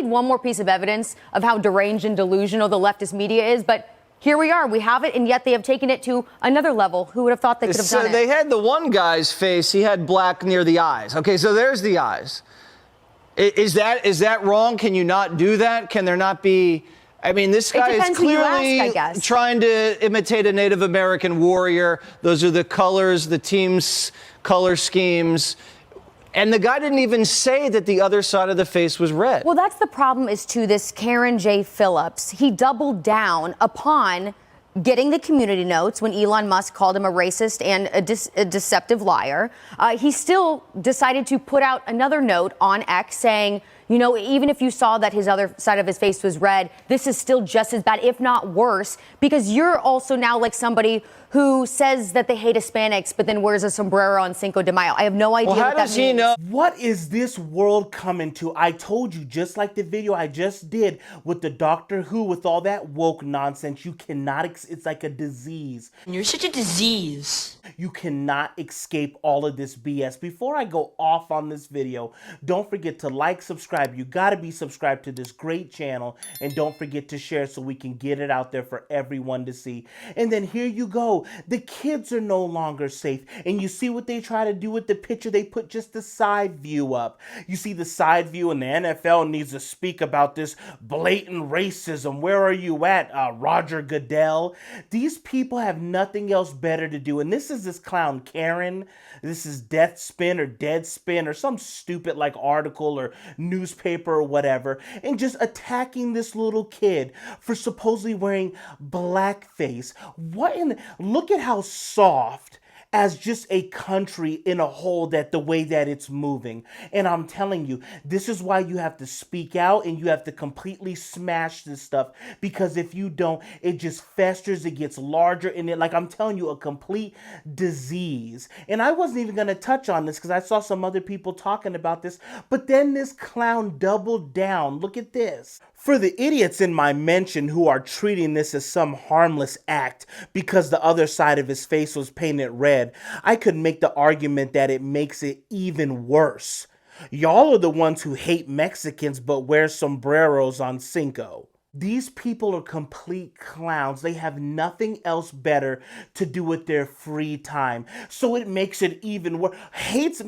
one more piece of evidence of how deranged and delusional the leftist media is, but here we are. We have it, and yet they have taken it to another level. Who would have thought they could have done it? So they had the one guy's face, he had black near the eyes. Okay, so there's the eyes. Is that wrong? Can you not do that? Can there not be... I mean, this guy is clearly trying to imitate a Native American warrior. Those are the colors, the team's color schemes. And the guy didn't even say that the other side of the face was red. Well, that's the problem is to this Karen J. Phillips. He doubled down upon getting the community notes when Elon Musk called him a racist and a deceptive liar. He still decided to put out another note on X saying, you know, even if you saw that his other side of his face was red, this is still just as bad, if not worse, because you're also now like somebody who says that they hate Hispanics, but then wears a sombrero on Cinco de Mayo. I have no idea what that means. What is this world coming to? I told you, just like the video I just did with the Doctor Who, with all that woke nonsense, you cannot, it's like a disease. You're such a disease. You cannot escape all of this BS. Before I go off on this video, don't forget to like, subscribe. You gotta be subscribed to this great channel, and don't forget to share so we can get it out there for everyone to see. And then here you go. The kids are no longer safe. And you see what they try to do with the picture? They put just the side view up. You see the side view, and the NFL needs to speak about this blatant racism. Where are you at, Roger Goodell? These people have nothing else better to do. And this is this clown Karen. This is Deathspin or Deadspin or some stupid like article or newspaper or whatever, and just attacking this little kid for supposedly wearing blackface. What in... Look at how soft as just a country in a whole that the way that it's moving. And I'm telling you, this is why you have to speak out and you have to completely smash this stuff, because if you don't, it just festers, it gets larger, and it, like I'm telling you, a complete disease. And I wasn't even going to touch on this because I saw some other people talking about this, but then this clown doubled down. Look at this. For the idiots in my mention who are treating this as some harmless act because the other side of his face was painted red, I could make the argument that it makes it even worse. Y'all are the ones who hate Mexicans but wear sombreros on Cinco. These people are complete clowns. They have nothing else better to do with their free time. So it makes it even worse. Hates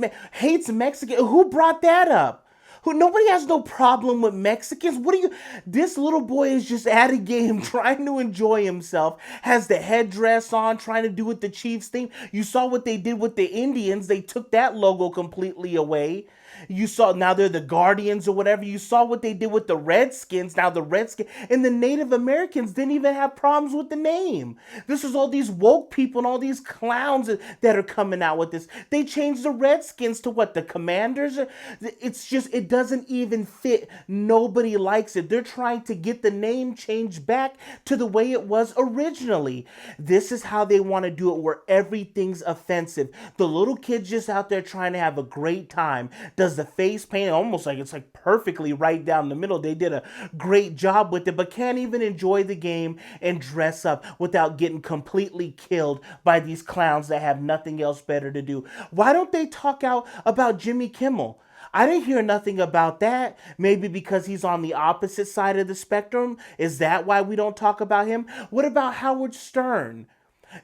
Mexican. Who brought that up? Nobody has no problem with Mexicans. What are you... This little boy is just at a game trying to enjoy himself. Has the headdress on, trying to do with the Chiefs thing. You saw what they did with the Indians. They took that logo completely away. You saw, now they're the Guardians or whatever. You saw what they did with the Redskins. Now the Redskins and the Native Americans didn't even have problems with the name. This is all these woke people and all these clowns that are coming out with this. They changed the Redskins to what? The Commanders? It's just, it doesn't even fit. Nobody likes it. They're trying to get the name changed back to the way it was originally. This is how they want to do it, where everything's offensive. The little kid's just out there trying to have a great time. Does the face paint almost like it's like perfectly right down the middle. They did a great job with it, but can't even enjoy the game and dress up without getting completely killed by these clowns that have nothing else better to do. Why don't they talk out about Jimmy Kimmel? I didn't hear nothing about that. Maybe because he's on the opposite side of the spectrum. Is that why we don't talk about him? What about Howard Stern?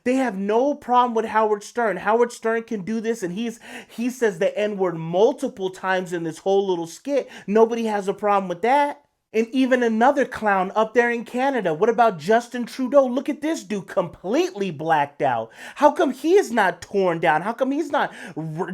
They have no problem with Howard Stern. Howard Stern can do this, and he says the N-word multiple times in this whole little skit. Nobody has a problem with that. And even another clown up there in Canada. What about Justin Trudeau? Look at this dude, completely blacked out. How come he is not torn down? How come he's not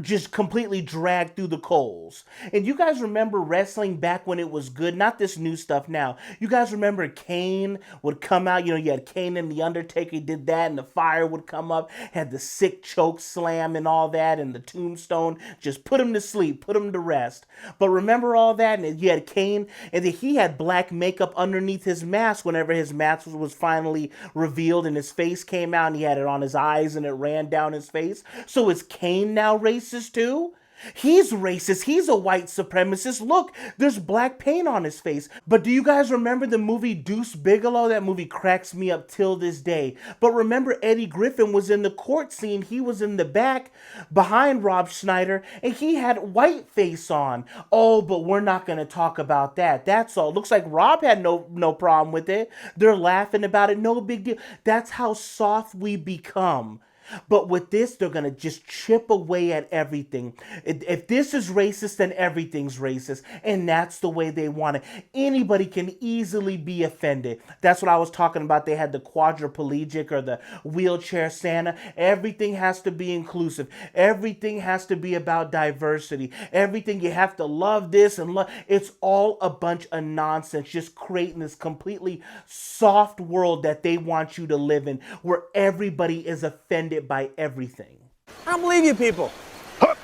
just completely dragged through the coals? And you guys remember wrestling back when it was good? Not this new stuff now. You guys remember Kane would come out? You know, you had Kane and The Undertaker, he did that, and the fire would come up, had the sick choke slam and all that, and the tombstone, just put him to sleep, put him to rest. But remember all that? And you had Kane, and then he had black makeup underneath his mask whenever his mask was finally revealed and his face came out, and he had it on his eyes and it ran down his face. So is Kane now racist too? He's racist. He's a white supremacist. Look, there's black paint on his face. But do you guys remember the movie Deuce Bigalow? That movie cracks me up till this day. But remember, Eddie Griffin was in the court scene. He was in the back behind Rob Schneider, and he had white face on. Oh, but we're not going to talk about that. That's all. Looks like Rob had no problem with it. They're laughing about it. No big deal. That's how soft we become. But with this, they're going to just chip away at everything. If this is racist, then everything's racist. And that's the way they want it. Anybody can easily be offended. That's what I was talking about. They had the quadriplegic or the wheelchair Santa. Everything has to be inclusive. Everything has to be about diversity. Everything, you have to love this and love. It's all a bunch of nonsense, just creating this completely soft world that they want you to live in, where everybody is offended by everything. I don't believe you people. Huh?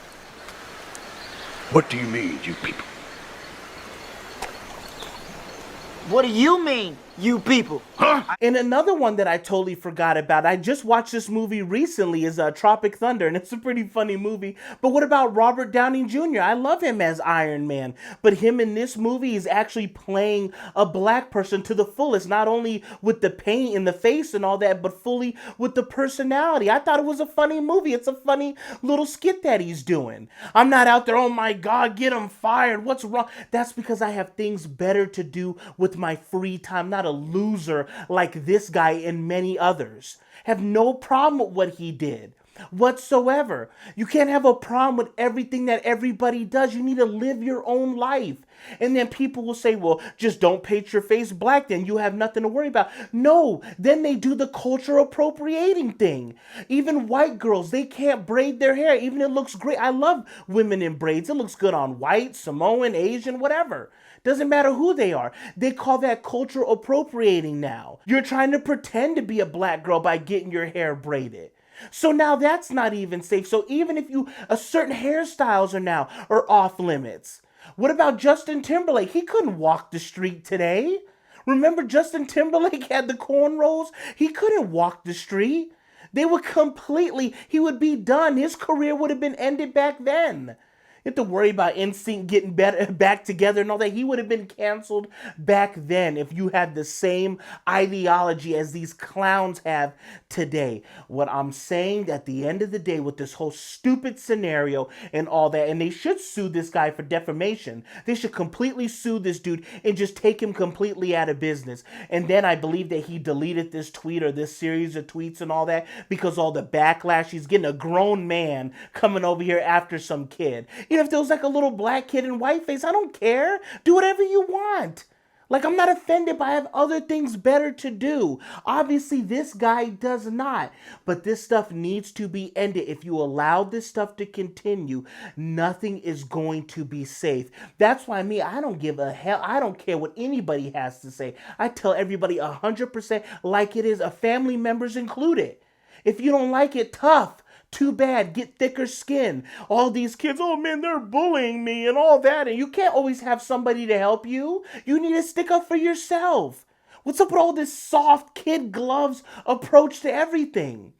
What do you mean, you people? What do you mean, you people? Huh? And another one that I totally forgot about, I just watched this movie recently, is Tropic Thunder, and it's a pretty funny movie. But what about Robert Downey Jr.? I love him as Iron Man, but him in this movie is actually playing a black person to the fullest, not only with the paint in the face and all that, but fully with the personality. I thought it was a funny movie. It's a funny little skit that he's doing. I'm not out there, oh my God, get him fired. What's wrong? That's because I have things better to do with my free time, not a loser like this guy and many others. Have no problem with what he did whatsoever. You can't have a problem with everything that everybody does. You need to live your own life. And then people will say, well, just don't paint your face black, then you have nothing to worry about. No, then they do the culture appropriating thing. Even white girls, they can't braid their hair, even it looks great. I love women in braids. It looks good on white, Samoan, Asian, whatever. Doesn't matter who they are. They call that culture appropriating now. You're trying to pretend to be a black girl by getting your hair braided. So now that's not even safe. So even if you, certain hairstyles are off limits. What about Justin Timberlake? He couldn't walk the street today. Remember Justin Timberlake had the cornrows? He couldn't walk the street. They would completely, he would be done. His career would have been ended back then. You have to worry about NSYNC getting back together and all that. He would have been canceled back then if you had the same ideology as these clowns have today. What I'm saying, at the end of the day, with this whole stupid scenario and all that, and they should sue this guy for defamation. They should completely sue this dude and just take him completely out of business. And then I believe that he deleted this tweet or this series of tweets and all that because all the backlash. He's getting a grown man coming over here after some kid. Even if there was like a little black kid in whiteface, I don't care. Do whatever you want. Like, I'm not offended, but I have other things better to do. Obviously, this guy does not. But this stuff needs to be ended. If you allow this stuff to continue, nothing is going to be safe. That's why I don't give a hell. I don't care what anybody has to say. I tell everybody 100% like it is, family members included. If you don't like it, tough. Too bad, get thicker skin. All these kids, oh man, they're bullying me and all that. And you can't always have somebody to help you. You need to stick up for yourself. What's up with all this soft kid gloves approach to everything?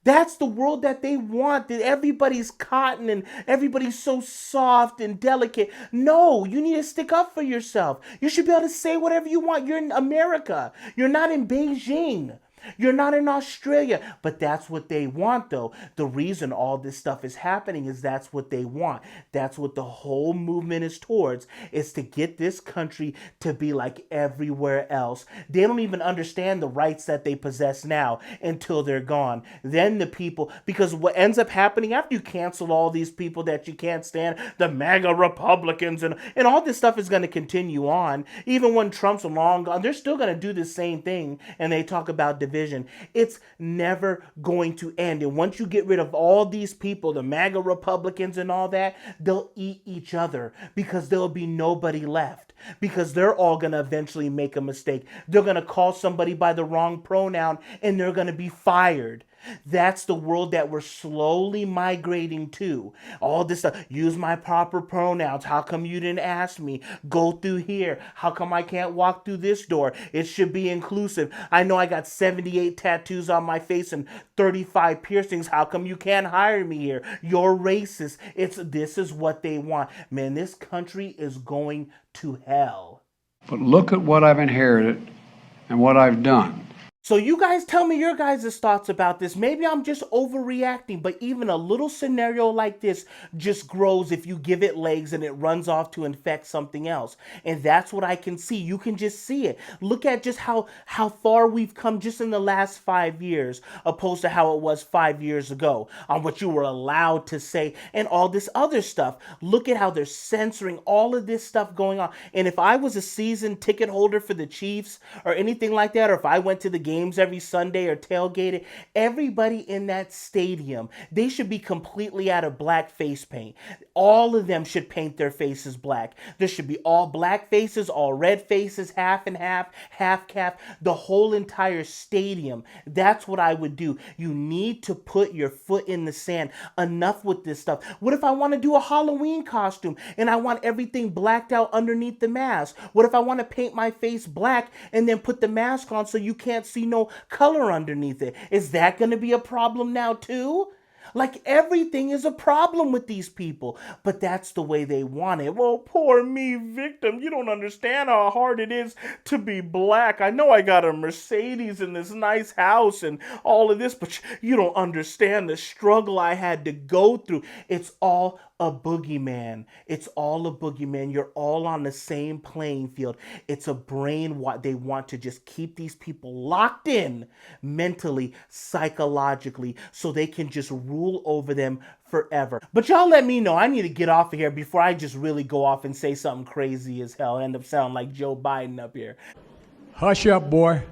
That's the world that they want, that everybody's cotton and everybody's so soft and delicate. No, you need to stick up for yourself. You should be able to say whatever you want. You're in America. You're not in Beijing. You're not in Australia, but that's what they want, though. The reason all this stuff is happening is that's what they want. That's what the whole movement is towards, is to get this country to be like everywhere else. They don't even understand the rights that they possess now until they're gone. Then the people, because what ends up happening after you cancel all these people that you can't stand, the MAGA Republicans and all this stuff is going to continue on. Even when Trump's long gone, they're still going to do the same thing, and they talk about division. It's never going to end. And once you get rid of all these people, the MAGA Republicans and all that, they'll eat each other because there'll be nobody left. Because they're all going to eventually make a mistake. They're going to call somebody by the wrong pronoun and they're going to be fired. That's the world that we're slowly migrating to. All this stuff. Use my proper pronouns. How come you didn't ask me? Go through here. How come I can't walk through this door? It should be inclusive. I know I got 78 tattoos on my face and 35 piercings. How come you can't hire me here? You're racist. This is what they want. Man, this country is going to hell. But look at what I've inherited and what I've done. So you guys tell me your guys' thoughts about this. Maybe I'm just overreacting, but even a little scenario like this just grows if you give it legs and it runs off to infect something else. And that's what I can see. You can just see it. Look at just how far we've come just in the last 5 years, opposed to how it was 5 years ago, on what you were allowed to say and all this other stuff. Look at how they're censoring all of this stuff going on. And if I was a season ticket holder for the Chiefs or anything like that, or if I went to the games every Sunday or tailgated, everybody in that stadium, they should be completely out of black face paint. All of them should paint their faces black. There should be all black faces, all red faces, half and half, half cap, the whole entire stadium. That's what I would do. You need to put your foot in the sand. Enough with this stuff. What if I want to do a Halloween costume and I want everything blacked out underneath the mask? What if I want to paint my face black and then put the mask on so you can't see no color underneath it? Is that going to be a problem now too? Like, everything is a problem with these people, but that's the way they want it. Well, poor me, victim. You don't understand how hard it is to be black. I know I got a Mercedes in this nice house and all of this, but you don't understand the struggle I had to go through. It's all a boogeyman. It's all a boogeyman. You're all on the same playing field. It's a brain. What they want to just keep these people locked in mentally, psychologically, so they can just rule over them forever. But y'all let me know. I need to get off of here before I just really go off and say something crazy as hell. End up sounding like Joe Biden up here. Hush up, boy.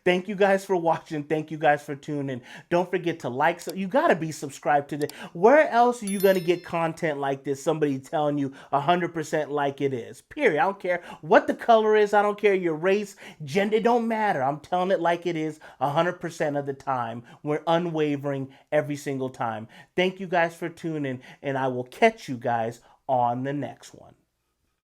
Thank you guys for watching. Thank you guys for tuning. Don't forget to like. So you got to be subscribed to this. Where else are you going to get content like this? Somebody telling you 100% like it is. Period. I don't care what the color is. I don't care your race, gender. It don't matter. I'm telling it like it is 100% of the time. We're unwavering every single time. Thank you guys for tuning, and I will catch you guys on the next one.